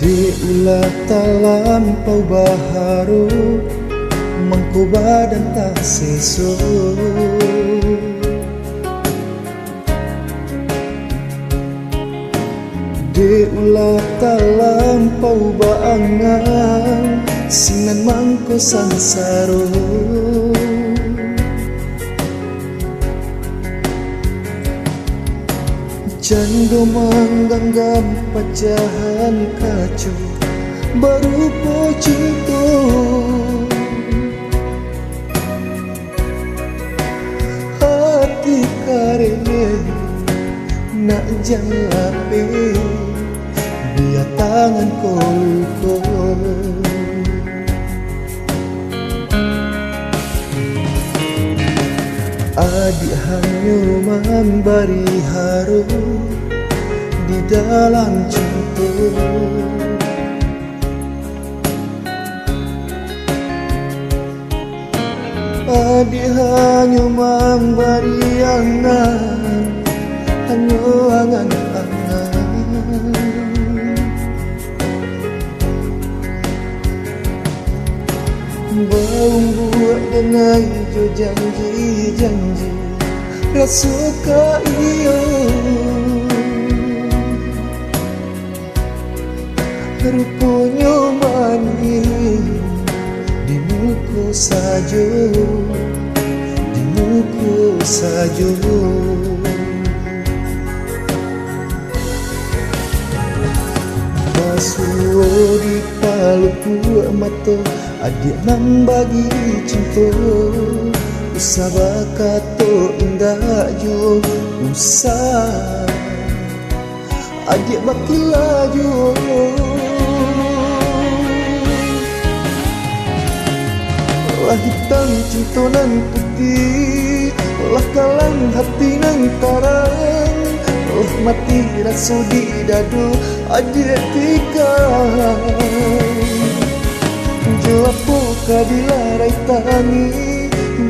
Di ulah talampau baharu mengko badan tak seso. Di ulah talampau baangan sinan mangko sansaro. Jando mangganggam pacahan kacu baru po cinta. Hati karene nak jalape biar tangan koluko. Adik hanya memberi haru di dalam cinta. Adik hanya memberi angan, hanya angan-angan. Baung buat denai jo janji-janji rasuka iyo. Rupanya manis di muka saja, di muka saja. Basuh di palu mata adik membagi cinta. Usah bakato indah jo usah adik bakilah jo. Lah hitam cinta nan putih, lah kalang hati nan tarang, lah mati rasa di dadu adik tikam. Jua poka dilarai tangi,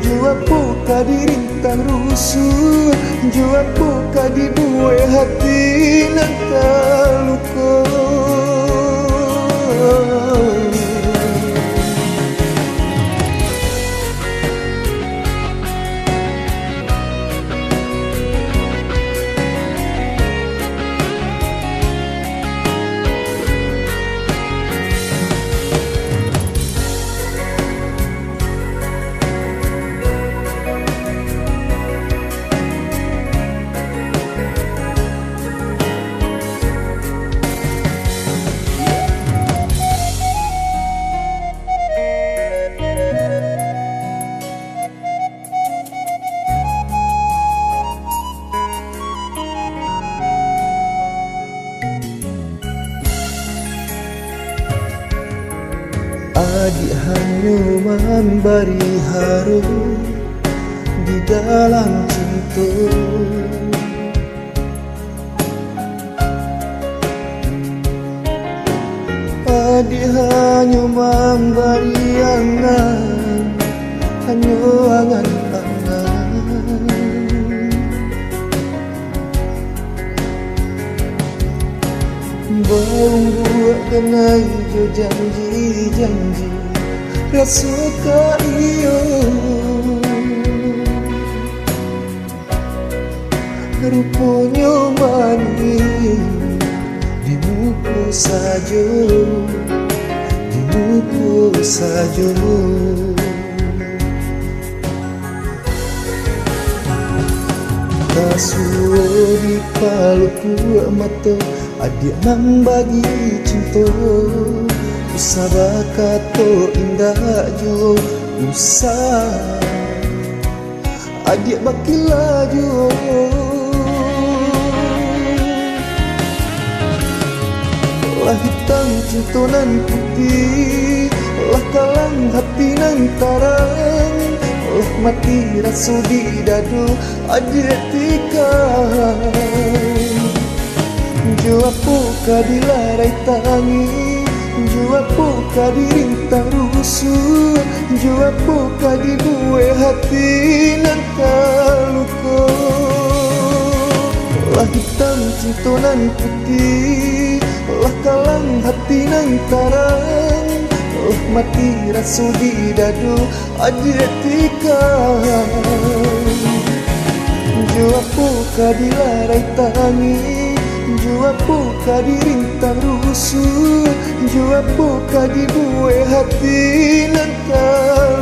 jua poka dirintang rusuh, jua poka dibuai hati nan terluka. Adik hanya memberi haru di dalam cinta. Adik hanya memberi angan, hanya angan-angan. Baung buat kenai jo janji-janji rasuka iyo. Rupanya manis di muka saja, di muka saja. Basuh di palu mata adik membagi cinta. Usah bakato indah jo usah adik bakilah jo. Lah hitam cinta nan putih, lah kalang hati nan tarang, lah mati rasa di dadu adik tikam. Jua poka dilarai tangi, jua poka dirintang rusuh, jua poka dibuai hati nan terluka. Lah hitam cinta nan putih, lah kalang hati hati nang tarang, oh mati rasu di dadu aja tikang. Jua puka dilarai tangi, jua puka dirintang rusuh, jua puka di gue hati nang tarang.